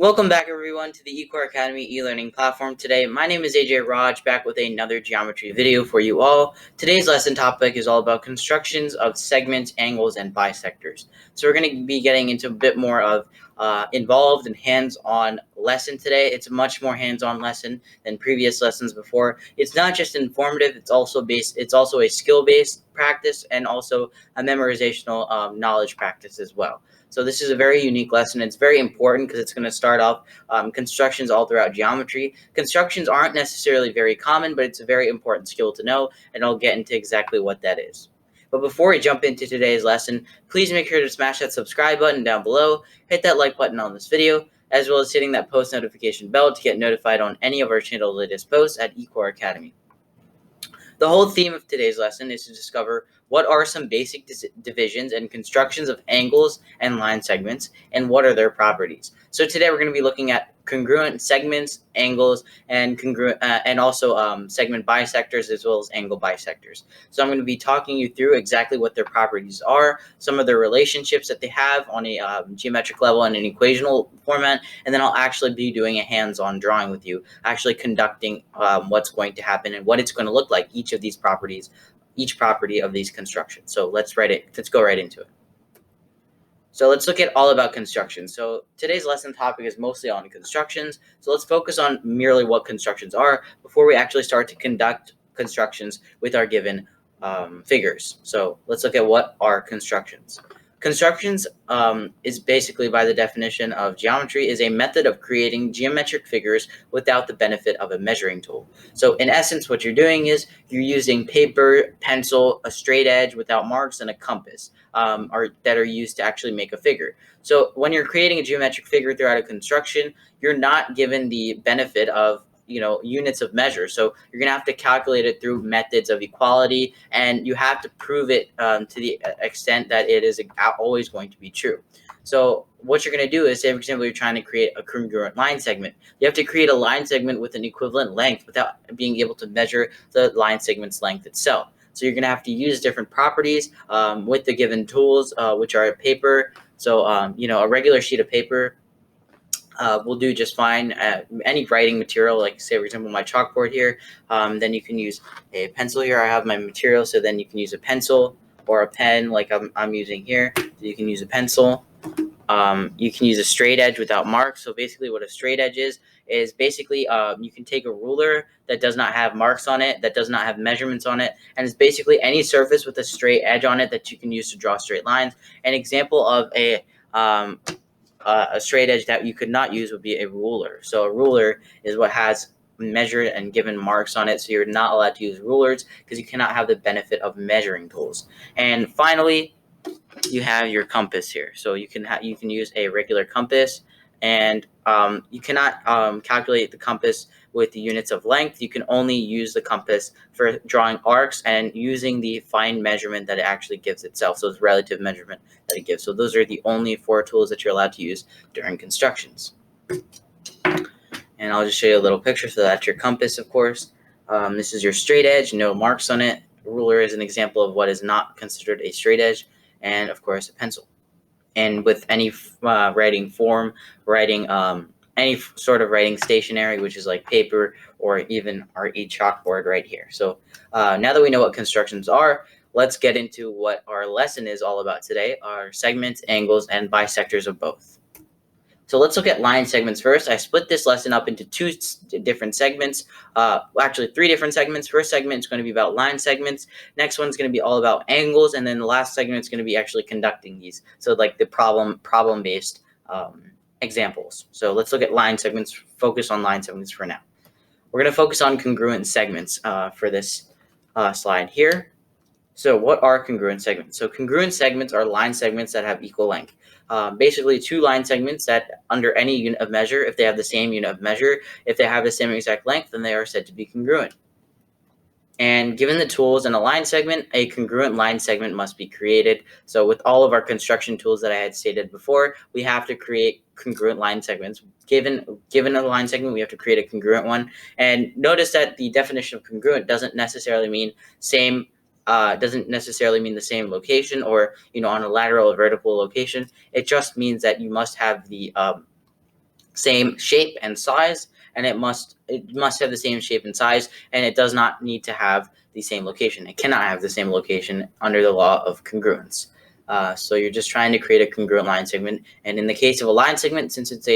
Welcome back, everyone, to the eCoreAcademy e-learning platform. Today, my name is AJay Raj, back with another geometry video for you all. Today's lesson topic is all about constructions of segments, angles, and bisectors. So we're going to be getting into a bit more of involved and hands-on lesson today. It's a much more hands-on lesson than previous lessons before. It's not just informative; it's also a skill-based practice and also a memorizational knowledge practice as well. So this is a very unique lesson. It's very important because it's going to start off constructions all throughout geometry. Constructions aren't necessarily very common, but it's a very important skill to know, and I'll get into exactly what that is. But before we jump into today's lesson, please make sure to smash that subscribe button down below, hit that like button on this video, as well as hitting that post notification bell to get notified on any of our channel's latest posts at eCoreAcademy. The whole theme of today's lesson is to discover what are some basic divisions and constructions of angles and line segments, and what are their properties. So today we're going to be looking at congruent segments, angles, and also segment bisectors, as well as angle bisectors. So I'm going to be talking you through exactly what their properties are, some of their relationships that they have on a geometric level and an equational format, and then I'll actually be doing a hands-on drawing with you, actually conducting what's going to happen and what it's going to look like, each property of these constructions. So let's go right into it. So let's look at all about construction. So today's lesson topic is mostly on constructions. So let's focus on merely what constructions are before we actually start to conduct constructions with our given figures. So let's look at what are constructions. Constructions is basically, by the definition of geometry, is a method of creating geometric figures without the benefit of a measuring tool. So in essence, what you're doing is you're using paper, pencil, a straight edge without marks, and a compass that are used to actually make a figure. So when you're creating a geometric figure throughout a construction, you're not given the benefit of units of measure. So you're going to have to calculate it through methods of equality, and you have to prove it to the extent that it is always going to be true. So what you're going to do is, say, for example, you're trying to create a congruent line segment. You have to create a line segment with an equivalent length without being able to measure the line segment's length itself. So you're going to have to use different properties with the given tools, which are paper. So, a regular sheet of paper will do just fine. Any writing material, like, say, for example, my chalkboard here, then you can use a pencil here. I have my material, so then you can use a pencil or a pen like I'm using here. So you can use a pencil. You can use a straight edge without marks. So basically what a straight edge is basically you can take a ruler that does not have marks on it, that does not have measurements on it, and it's basically any surface with a straight edge on it that you can use to draw straight lines. An example of a straight edge that you could not use would be a ruler. So a ruler is what has measured and given marks on it, so you're not allowed to use rulers because you cannot have the benefit of measuring tools. And finally, you have your compass here. So you can use a regular compass, and you cannot calculate the compass with the units of length. You can only use the compass for drawing arcs and using the fine measurement that it actually gives itself. So it's relative measurement that it gives. So those are the only 4 tools that you're allowed to use during constructions. And I'll just show you a little picture. So that's your compass, of course. This is your straight edge, no marks on it. A ruler is an example of what is not considered a straight edge. And of course, a pencil. And with any writing form, any sort of writing stationery, which is like paper or even our chalkboard right here. So now that we know what constructions are, let's get into what our lesson is all about today: our segments, angles, and bisectors of both. So let's look at line segments first. I split this lesson up into 2 different segments, actually 3 different segments. First segment is going to be about line segments. Next one's going to be all about angles, and then the last segment is going to be actually conducting these. So like the problem-based examples. So let's look at line segments, focus on line segments for now. We're going to focus on congruent segments for this slide here. So what are congruent segments? So congruent segments are line segments that have equal length. Basically 2 line segments that under any unit of measure, if they have the same unit of measure, if they have the same exact length, then they are said to be congruent. And given the tools in a line segment, a congruent line segment must be created. So with all of our construction tools that I had stated before, we have to create congruent line segments. Given a line segment, we have to create a congruent one. And notice that the definition of congruent doesn't necessarily mean the same location or on a lateral or vertical location. It just means that you must have the same shape and size, and it must have the same shape and size, and it does not need to have the same location. It cannot have the same location under the law of congruence. So you're just trying to create a congruent line segment, and in the case of a line segment, since it's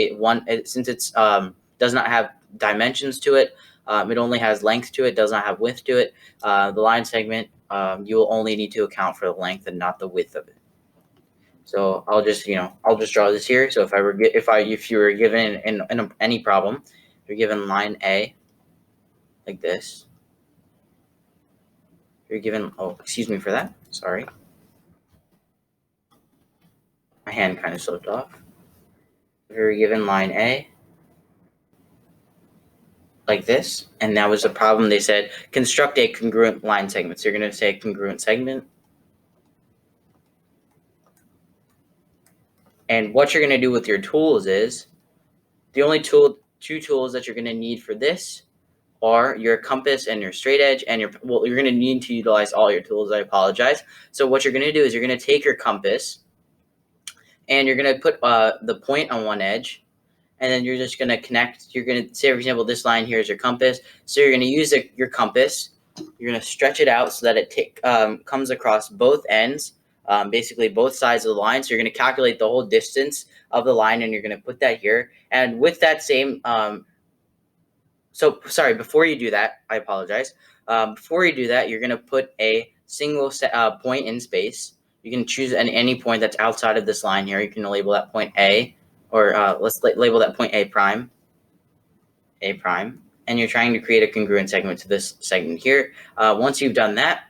does not have dimensions to it, it only has length to it, does not have width to it. The line segment, you will only need to account for the length and not the width of it. So I'll just draw this here. So if you were given in any problem, you're given line A like this. You're given, oh, excuse me for that. Sorry. My hand kind of slipped off. If you're given line A like this, and that was the problem. They said construct a congruent line segment. So you're going to say congruent segment. And what you're going to do with your tools is, the only two tools that you're going to need for this are your compass and your straight edge, and you're going to need to utilize all your tools. I apologize. So what you're going to do is you're going to take your compass, and you're going to put the point on one edge, and then you're just going to connect. You're going to say, for example, this line here is your compass. So you're going to use your compass. You're going to stretch it out so that it comes across both ends, basically both sides of the line. So you're going to calculate the whole distance of the line, and you're going to put that here. And with that same, before you do that, I apologize. Before you do that, you're going to put a single point in space. You can choose any point that's outside of this line here. You can label that point A, or let's label that point A prime. And you're trying to create a congruent segment to this segment here. Once you've done that,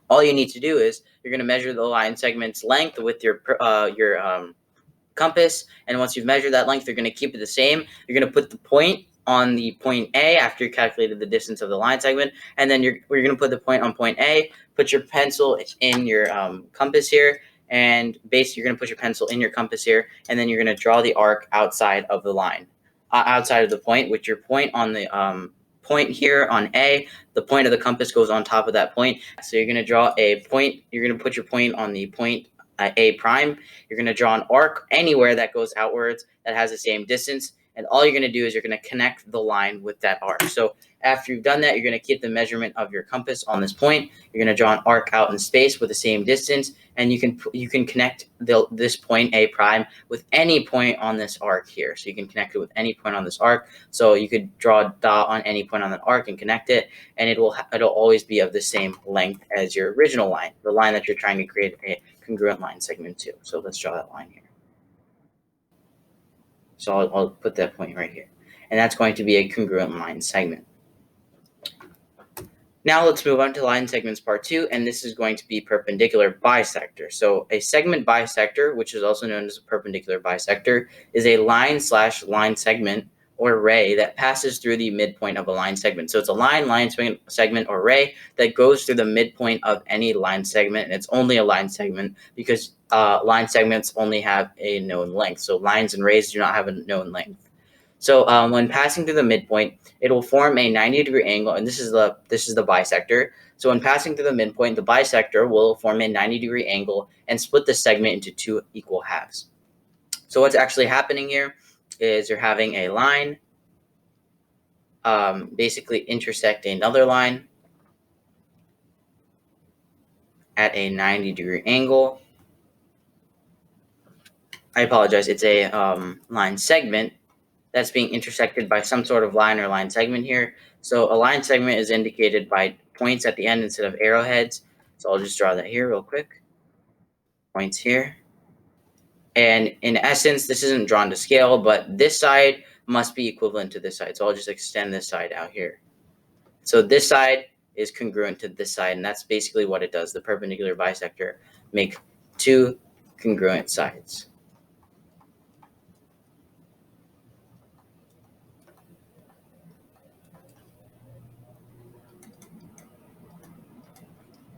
all you need to do is you're going to measure the line segment's length with your compass. And once you've measured that length, you're going to keep it the same. You're going to put the point on the point A after you calculated the distance of the line segment, and then you're going to put the point on point A. Put your pencil in your compass here, and basically you're going to put your pencil in your compass here, and then you're going to draw the arc outside of the line, outside of the point, with your point on the point here on A. The point of the compass goes on top of that point. So you're going to draw a point. You're going to put your point on the point A prime. You're going to draw an arc anywhere that goes outwards that has the same distance. And all you're going to do is you're going to connect the line with that arc. So after you've done that, you're going to keep the measurement of your compass on this point. You're going to draw an arc out in space with the same distance, and you can connect this point A prime with any point on this arc here. So you can connect it with any point on this arc. So you could draw a dot on any point on that arc and connect it, and it'll always be of the same length as your original line, the line that you're trying to create a congruent line segment to. So let's draw that line here. So I'll put that point right here. And that's going to be a congruent line segment. Now let's move on to line segments part 2, and this is going to be perpendicular bisector. So a segment bisector, which is also known as a perpendicular bisector, is a line/line segment or ray that passes through the midpoint of a line segment. So it's a line segment or ray that goes through the midpoint of any line segment, and it's only a line segment because line segments only have a known length. So lines and rays do not have a known length. So when passing through the midpoint, it will form a 90-degree angle, and this is the bisector. So when passing through the midpoint, the bisector will form a 90-degree angle and split the segment into 2 equal halves. So what's actually happening here is you're having a line basically intersect another line at a 90-degree angle. I apologize, it's a line segment that's being intersected by some sort of line or line segment here. So a line segment is indicated by points at the end instead of arrowheads. So I'll just draw that here real quick. Points here. And in essence, this isn't drawn to scale, but this side must be equivalent to this side. So I'll just extend this side out here. So this side is congruent to this side, and that's basically what it does. The perpendicular bisector make 2 congruent sides.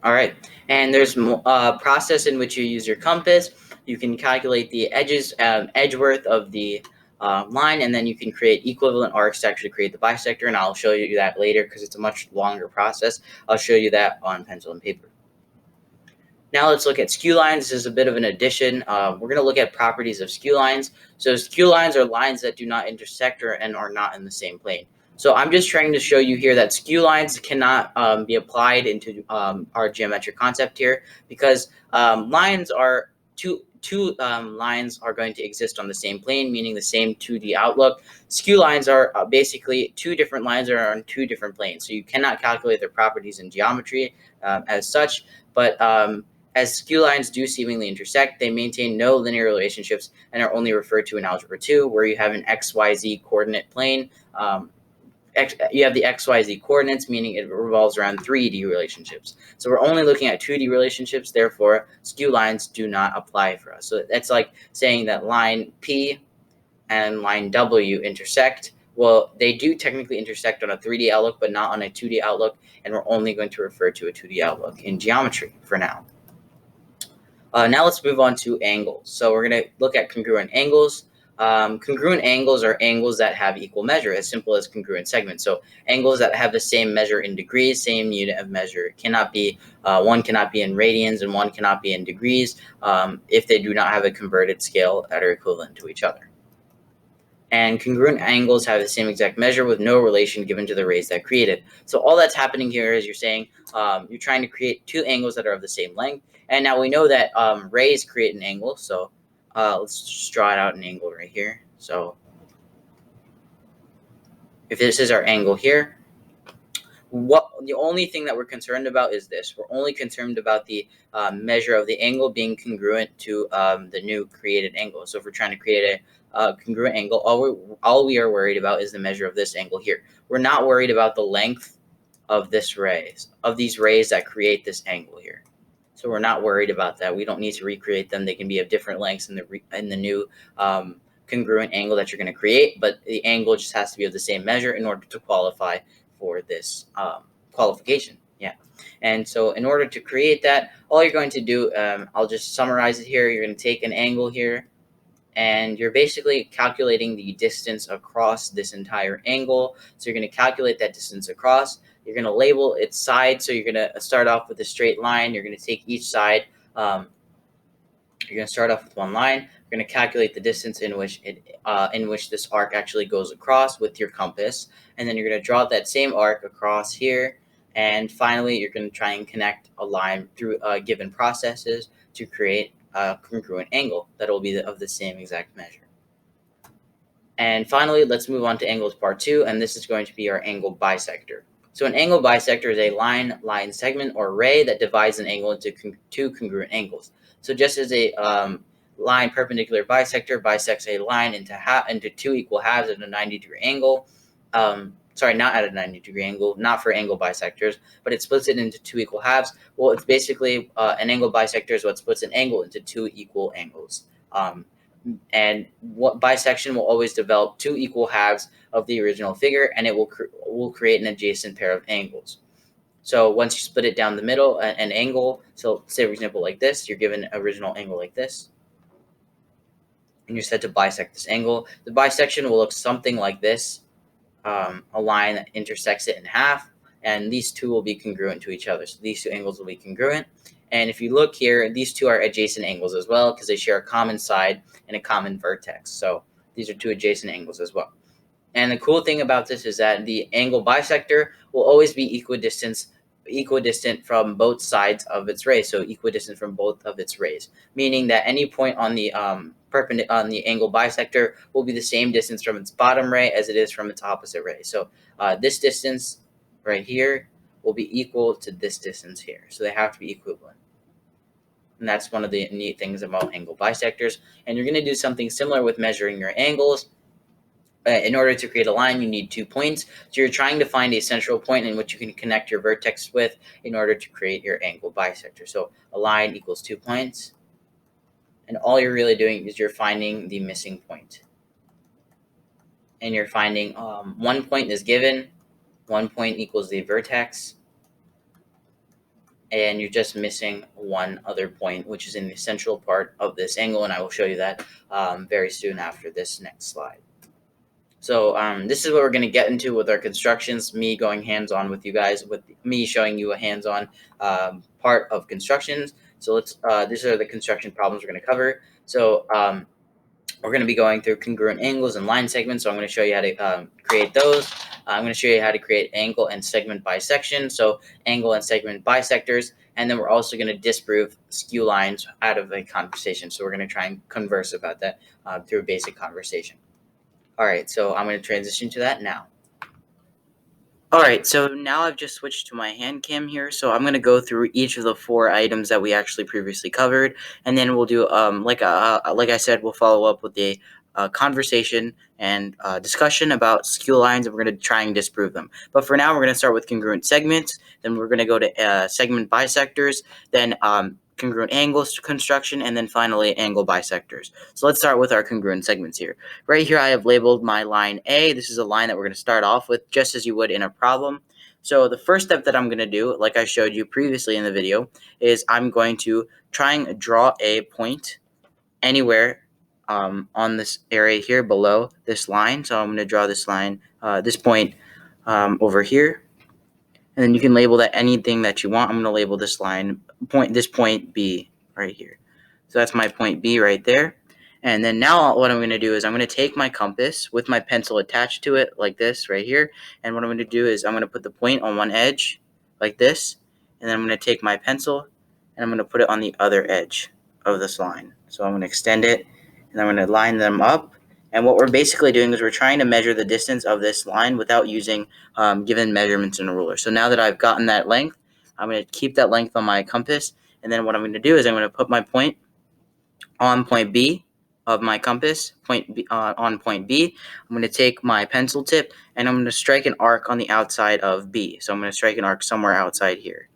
All right, and there's a process in which you use your compass. You can calculate the edge worth of the line, and then you can create equivalent arcs to actually create the bisector, and I'll show you that later because it's a much longer process. I'll show you that on pencil and paper. Now let's look at skew lines. This is a bit of an addition. We're going to look at properties of skew lines. So skew lines are lines that do not intersect and are not in the same plane. So I'm just trying to show you here that skew lines cannot be applied into our geometric concept here, because lines are two lines are going to exist on the same plane, meaning the same 2D outlook. Skew lines are basically two different lines that are on two different planes. So you cannot calculate their properties in geometry as such, but as skew lines do seemingly intersect, they maintain no linear relationships and are only referred to in Algebra 2, where you have an XYZ coordinate plane. You have the XYZ coordinates, meaning it revolves around 3D relationships. So we're only looking at 2D relationships, therefore skew lines do not apply for us. So that's like saying that line P and line W intersect. Well, they do technically intersect on a 3D outlook, but not on a 2D outlook, and we're only going to refer to a 2D outlook in geometry for now. Now let's move on to angles. So we're going to look at congruent angles. Congruent angles are angles that have equal measure, as simple as congruent segments. So angles that have the same measure in degrees, same unit of measure. It cannot be one cannot be in radians and one cannot be in degrees if they do not have a converted scale that are equivalent to each other. And congruent angles have the same exact measure with no relation given to the rays that create it. So all that's happening here is you're saying you're trying to create two angles that are of the same length. And now we know that rays create an angle. So let's just draw it out an angle right here. So if this is our angle here, the only thing that we're concerned about is this. We're only concerned about the measure of the angle being congruent to the new created angle. So if we're trying to create a congruent angle, all we are worried about is the measure of this angle here. We're not worried about the length of these rays that create this angle here. So we're not worried about that. We don't need to recreate them. They can be of different lengths in the new congruent angle that you're going to create, but the angle just has to be of the same measure in order to qualify for this qualification. Yeah. And so in order to create that, all you're going to do, I'll just summarize it here. You're going to take an angle here, and you're basically calculating the distance across this entire angle. So you're going to calculate that distance across. You're going to label its side. So you're going to start off with a straight line. You're going to take each side. You're going to start off with one line. You're going to calculate the distance in which this arc actually goes across with your compass, and then you're going to draw that same arc across here. And finally, you're going to try and connect a line through given processes to create a congruent angle that will be of the same exact measure. And finally, let's move on to angles part 2, and this is going to be our angle bisector. So an angle bisector is a line segment or ray that divides an angle into two congruent angles. So just as a line perpendicular bisector bisects a line into two equal halves at a 90-degree angle. Sorry, not at a 90-degree angle, not for angle bisectors, but it splits it into two equal halves. Well, it's basically an angle bisector is what splits an angle into two equal angles. And what bisection will always develop two equal halves of the original figure, and it will create an adjacent pair of angles. So once you split it down the middle, an angle, so say for example like this, you're given an original angle like this, and you're said to bisect this angle. The bisection will look something like this, a line that intersects it in half, and these two will be congruent to each other. So these two angles will be congruent. And if you look here, these two are adjacent angles as well because they share a common side and a common vertex. So these are two adjacent angles as well. And the cool thing about this is that the angle bisector will always be equidistant from both sides of its ray. So equidistant from both of its rays, meaning that any point on the angle bisector will be the same distance from its bottom ray as it is from its opposite ray. So this distance right here will be equal to this distance here. So they have to be equivalent. And that's one of the neat things about angle bisectors. And you're going to do something similar with measuring your angles. In order to create a line, you need 2 points. So you're trying to find a central point in which you can connect your vertex with in order to create your angle bisector. So a line equals 2 points. And all you're really doing is you're finding the missing point. And you're finding 1 point is given. 1 point equals the vertex. And you're just missing one other point, which is in the central part of this angle. And I will show you that very soon after this next slide. So this is what we're going to get into with our constructions, me going hands-on with you guys, with me showing you a hands-on part of constructions. So these are the construction problems we're going to cover. So we're going to be going through congruent angles and line segments. So I'm going to show you how to create those. I'm going to show you how to create angle and segment bisection. So angle and segment bisectors. And then we're also going to disprove skew lines out of a conversation. So we're going to try and converse about that through a basic conversation. All right, so I'm going to transition to that now. All right, so now I've just switched to my hand cam here. So I'm going to go through each of the 4 items that we actually previously covered, and then we'll do like I said, we'll follow up with a conversation and discussion about skew lines, and we're going to try and disprove them. But for now, we're going to start with congruent segments. Then we're going to go to segment bisectors. Then congruent angles construction, and then finally angle bisectors. So let's start with our congruent segments here. Right here I have labeled my line A. This is a line that we're going to start off with just as you would in a problem. So the first step that I'm going to do, like I showed you previously in the video, is I'm going to try and draw a point anywhere on this area here below this line. So I'm going to draw this line, this point over here. And then you can label that anything that you want. I'm going to label this line, this point B right here. So that's my point B right there. And then now what I'm going to do is I'm going to take my compass with my pencil attached to it like this right here. And what I'm going to do is I'm going to put the point on one edge like this. And then I'm going to take my pencil and I'm going to put it on the other edge of this line. So I'm going to extend it and I'm going to line them up. And what we're basically doing is we're trying to measure the distance of this line without using given measurements in a ruler. So now that I've gotten that length, I'm going to keep that length on my compass. And then what I'm going to do is I'm going to put my point on point B of my compass, on point B. I'm going to take my pencil tip and I'm going to strike an arc on the outside of B. So I'm going to strike an arc somewhere outside here.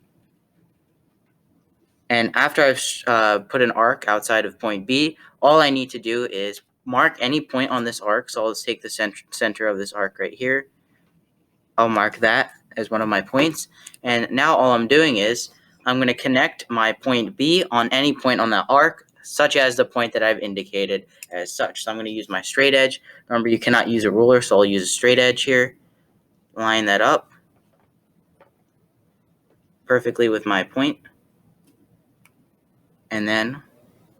And after I've put an arc outside of point B, all I need to do is mark any point on this arc. So I'll just take the center of this arc right here. I'll mark that as one of my points. And now all I'm doing is I'm going to connect my point B on any point on that arc, such as the point that I've indicated as such. So I'm going to use my straight edge. Remember, you cannot use a ruler, so I'll use a straight edge here. Line that up perfectly with my point. And then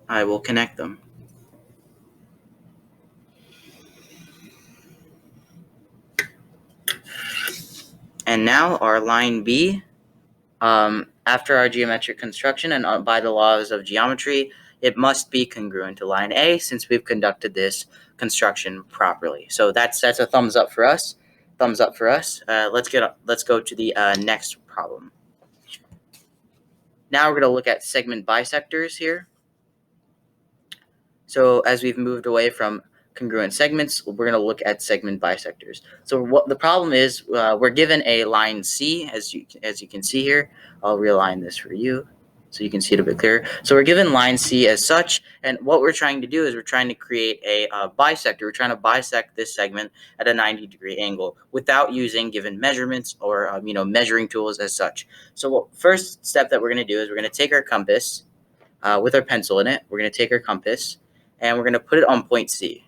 I will connect them. And now our line B, after our geometric construction and by the laws of geometry, it must be congruent to line A since we've conducted this construction properly. So that's a thumbs up for us. Thumbs up for us. Let's go to the next problem. Now we're going to look at segment bisectors here. So as we've moved away from congruent segments, we're going to look at segment bisectors. So what the problem is, we're given a line C, as you can see here. I'll realign this for you so you can see it a bit clearer. So we're given line C as such, and what we're trying to do is we're trying to create a bisector. We're trying to bisect this segment at a 90-degree angle without using given measurements or measuring tools as such. So first step that we're going to do is we're going to take our compass with our pencil in it. We're going to take our compass and we're going to put it on point C.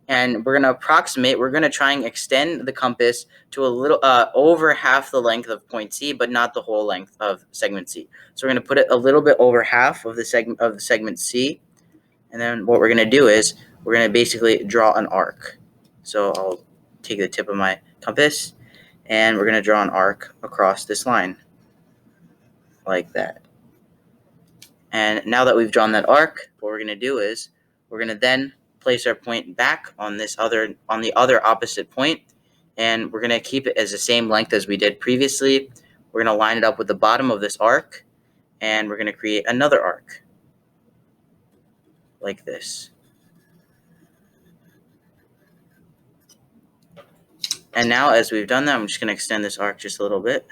And we're going to approximate, we're going to try and extend the compass to a little over half the length of point C, but not the whole length of segment C. So we're going to put it a little bit over half of the segment C. And then what we're going to do is we're going to basically draw an arc. So I'll take the tip of my compass and we're going to draw an arc across this line like that. And now that we've drawn that arc, what we're going to do is we're going to then place our point back on the other opposite point, and we're going to keep it as the same length as we did previously. We're going to line it up with the bottom of this arc, and we're going to create another arc like this. And now as we've done that, I'm just going to extend this arc just a little bit.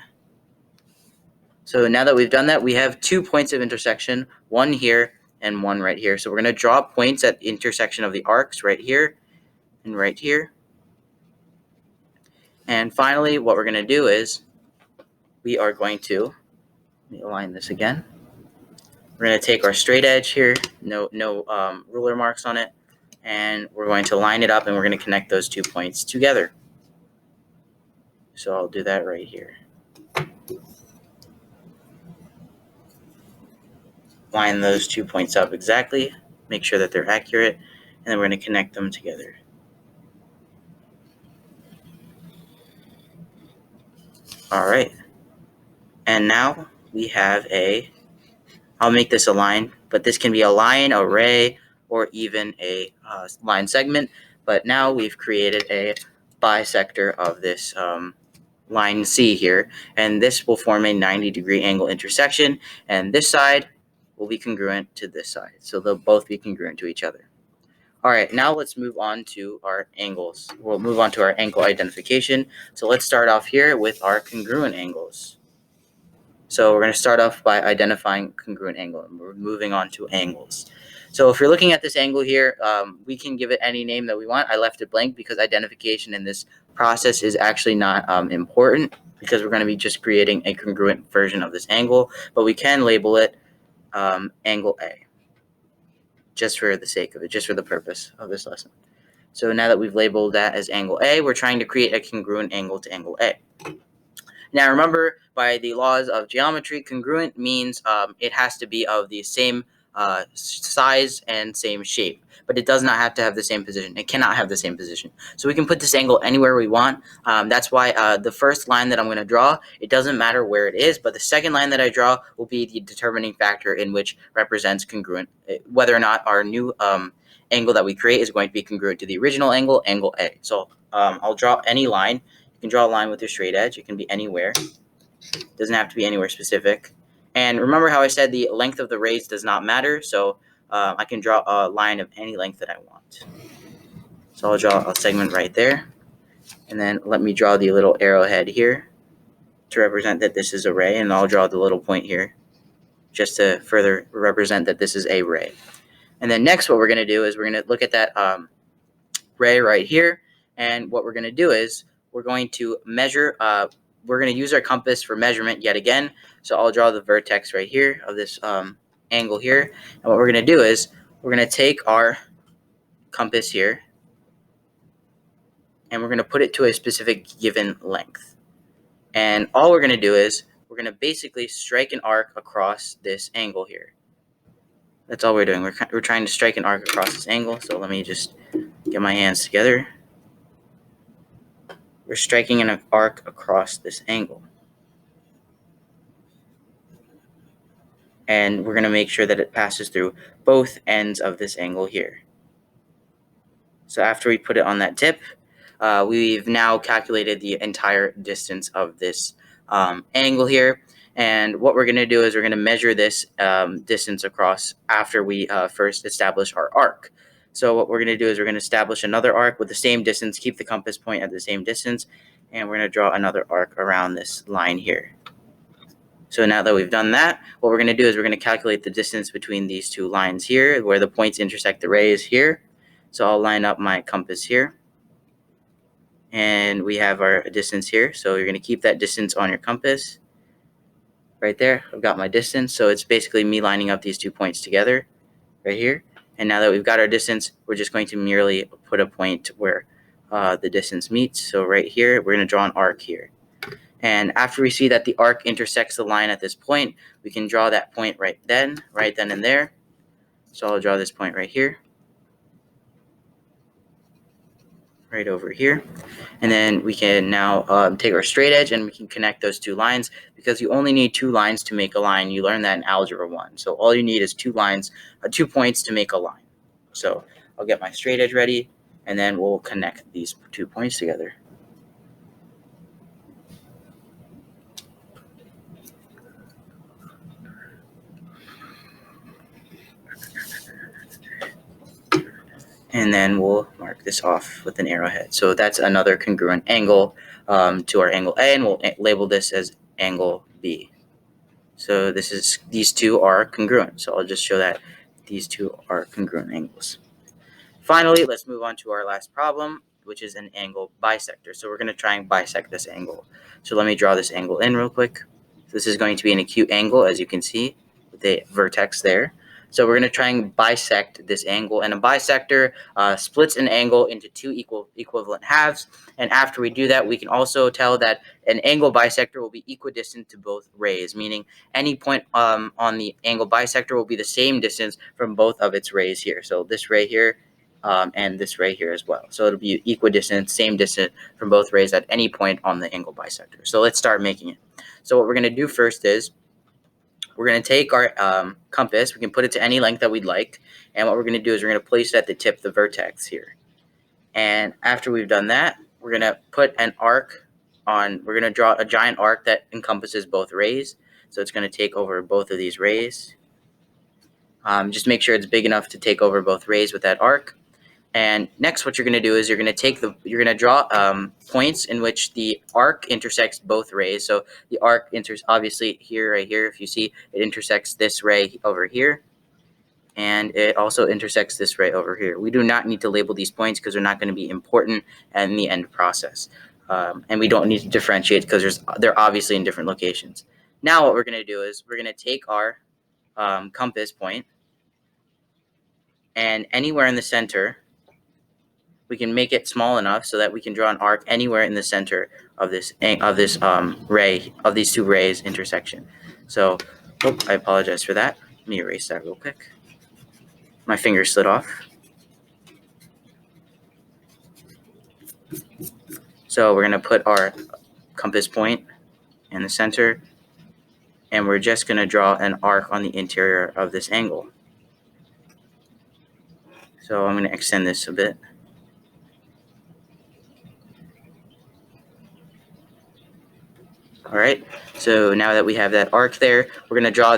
So now that we've done that, we have 2 points of intersection, one here and one right here. So we're going to draw points at the intersection of the arcs right here and right here. And finally, what we're going to do is we are going to, let me align this again. We're going to take our straight edge here, no ruler marks on it, and we're going to line it up and we're going to connect those 2 points together. So I'll do that right here. line those 2 points up exactly, make sure that they're accurate, and then we're going to connect them together. All right. And now we have I'll make this a line, but this can be a line, array, or even a line segment. But now we've created a bisector of this line C here, and this will form a 90-degree angle intersection, and this side will be congruent to this side. So they'll both be congruent to each other. All right, now let's move on to our angles. We'll move on to our angle identification. So let's start off here with our congruent angles. So we're going to start off by identifying congruent angle, and we're moving on to angles. So if you're looking at this angle here, we can give it any name that we want. I left it blank because identification in this process is actually not important, because we're going to be just creating a congruent version of this angle, but we can label it angle A, just for the sake of it, just for the purpose of this lesson. So now that we've labeled that as angle A, we're trying to create a congruent angle to angle A. Now remember, by the laws of geometry, congruent means it has to be of the same size and same shape, but it does not have to have the same position. It cannot have the same position. So we can put this angle anywhere we want. That's why the first line that I'm going to draw, it doesn't matter where it is, but the second line that I draw will be the determining factor in which represents congruent, whether or not our new angle that we create is going to be congruent to the original angle, angle A. So I'll draw any line. You can draw a line with your straight edge. It can be anywhere. It doesn't have to be anywhere specific. And remember how I said the length of the rays does not matter, so I can draw a line of any length that I want. So I'll draw a segment right there, and then let me draw the little arrowhead here to represent that this is a ray, and I'll draw the little point here just to further represent that this is a ray. And then next what we're going to do is we're going to look at that ray right here, and what we're going to do is we're going to measure, we're going to use our compass for measurement yet again. So I'll draw the vertex right here of this angle here. And what we're going to do is we're going to take our compass here and we're going to put it to a specific given length. And all we're going to do is we're going to basically strike an arc across this angle here. That's all we're doing. We're trying to strike an arc across this angle. So let me just get my hands together. We're striking an arc across this angle. And we're going to make sure that it passes through both ends of this angle here. So after we put it on that tip, we've now calculated the entire distance of this angle here. And what we're going to do is we're going to measure this distance across after we first establish our arc. So what we're going to do is we're going to establish another arc with the same distance, keep the compass point at the same distance, and we're going to draw another arc around this line here. So now that we've done that, what we're going to do is we're going to calculate the distance between these two lines here, where the points intersect the rays here. So I'll line up my compass here. And we have our distance here. So you're going to keep that distance on your compass. Right there, I've got my distance. So it's basically me lining up these 2 points together right here. And now that we've got our distance, we're just going to merely put a point where the distance meets. So right here, we're going to draw an arc here. And after we see that the arc intersects the line at this point, we can draw that point right then and there. So I'll draw this point right here, right over here. And then we can now take our straight edge and we can connect those two lines, because you only need 2 lines to make a line. You learned that in Algebra 1. So all you need is 2 lines, 2 points to make a line. So I'll get my straight edge ready, and then we'll connect these 2 points together. And then we'll mark this off with an arrowhead. So that's another congruent angle to our angle A, and we'll label this as angle B. So these two are congruent. So I'll just show that these two are congruent angles. Finally, let's move on to our last problem, which is an angle bisector. So we're going to try and bisect this angle. So let me draw this angle in real quick. So this is going to be an acute angle, as you can see, with a vertex there. So we're going to try and bisect this angle, and a bisector splits an angle into two equivalent halves. And after we do that, we can also tell that an angle bisector will be equidistant to both rays, meaning any point on the angle bisector will be the same distance from both of its rays here. So this ray here and this ray here as well. So it'll be equidistant, same distance from both rays at any point on the angle bisector. So let's start making it. So what we're going to do first is we're going to take our compass. We can put it to any length that we'd like. And what we're going to do is we're going to place it at the tip of the vertex here. And after we've done that, we're going to put an arc on. We're going to draw a giant arc that encompasses both rays. So it's going to take over both of these rays. Just make sure it's big enough to take over both rays with that arc. And next, what you're going to do is you're going to draw points in which the arc intersects both rays. So the arc obviously here, right here, if you see, it intersects this ray over here, and it also intersects this ray over here. We do not need to label these points because they're not going to be important in the end process, and we don't need to differentiate because they're obviously in different locations. Now, what we're going to do is we're going to take our compass point, and anywhere in the center, we can make it small enough so that we can draw an arc anywhere in the center of this ray, of these two rays intersection. So, I apologize for that. Let me erase that real quick. My finger slid off. So we're going to put our compass point in the center, and we're just going to draw an arc on the interior of this angle. So I'm going to extend this a bit. All right, so now that we have that arc there, we're going to draw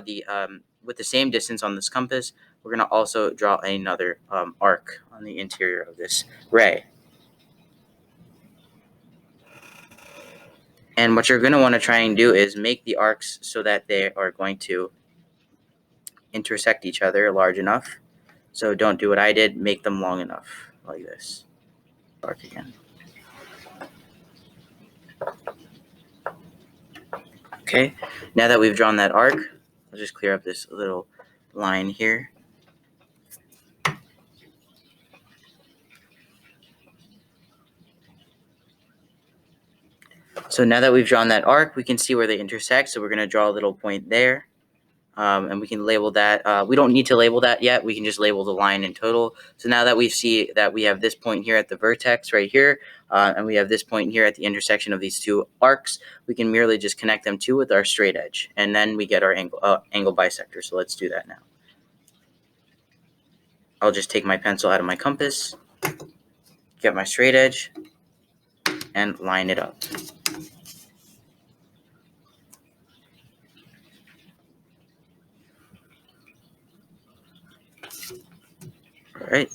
with the same distance on this compass, we're going to also draw another arc on the interior of this ray. And what you're going to want to try and do is make the arcs so that they are going to intersect each other large enough. So don't do what I did, make them long enough, like this. Arc again. Okay, now that we've drawn that arc, I'll just clear up this little line here. So now that we've drawn that arc, we can see where they intersect. So we're going to draw a little point there, and we can label that. We don't need to label that yet. We can just label the line in total. So now that we see that we have this point here at the vertex right here, and we have this point here at the intersection of these two arcs, we can merely just connect them two with our straight edge, and then we get our angle bisector. So let's do that now. I'll just take my pencil out of my compass, get my straight edge, and line it up. All right.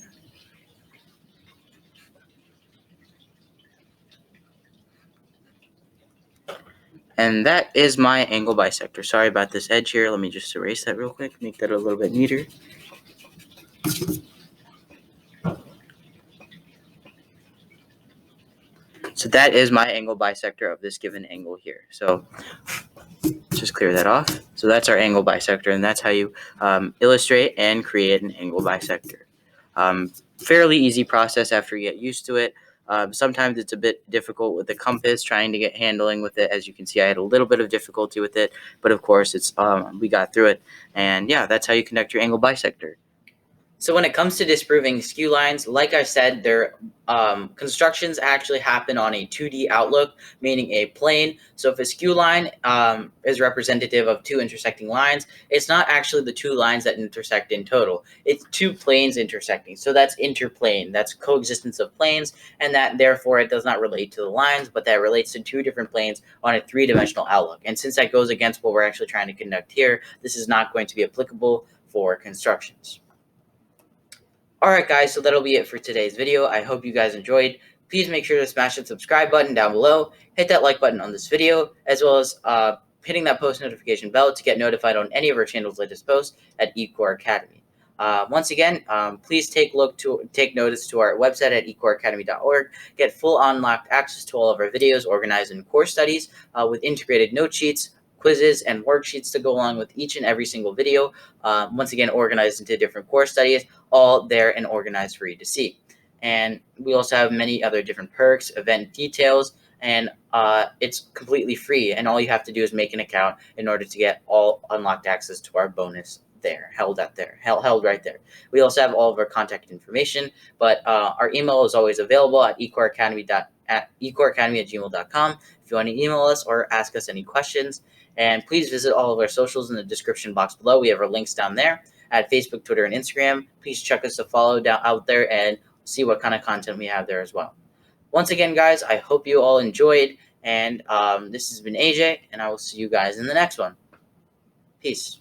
And that is my angle bisector. Sorry about this edge here. Let me just erase that real quick, make that a little bit neater. So that is my angle bisector of this given angle here. So just clear that off. So that's our angle bisector, and that's how you illustrate and create an angle bisector. Fairly easy process after you get used to it. Sometimes it's a bit difficult with the compass, trying to get handling with it. As you can see, I had a little bit of difficulty with it, but of course, we got through it. And yeah, that's how you connect your angle bisector. So when it comes to disproving skew lines, like I said, their constructions actually happen on a 2D outlook, meaning a plane. So if a skew line is representative of two intersecting lines, it's not actually the two lines that intersect in total. It's two planes intersecting. So that's interplane. That's coexistence of planes, and that therefore it does not relate to the lines, but that relates to two different planes on a three-dimensional outlook. And since that goes against what we're actually trying to conduct here, this is not going to be applicable for constructions. Alright guys, so that'll be it for today's video. I hope you guys enjoyed. Please make sure to smash that subscribe button down below, hit that like button on this video, as well as hitting that post notification bell to get notified on any of our channel's latest posts at eCoreAcademy. Once again, please take notice to our website at eCoreAcademy.org. Get full unlocked access to all of our videos organized in course studies with integrated note sheets, quizzes and worksheets to go along with each and every single video. Once again, organized into different course studies, all there and organized for you to see. And we also have many other different perks, event details, and it's completely free. And all you have to do is make an account in order to get all unlocked access to our bonus there, held right there. We also have all of our contact information, but our email is always available at eCoreAcademy@gmail.com if you want to email us or ask us any questions. And please visit all of our socials in the description box below. We have our links down there at Facebook, Twitter, and Instagram. Please check us to follow down out there and see what kind of content we have there as well. Once again, guys, I hope you all enjoyed, and this has been AJ, and I will see you guys in the next one. Peace.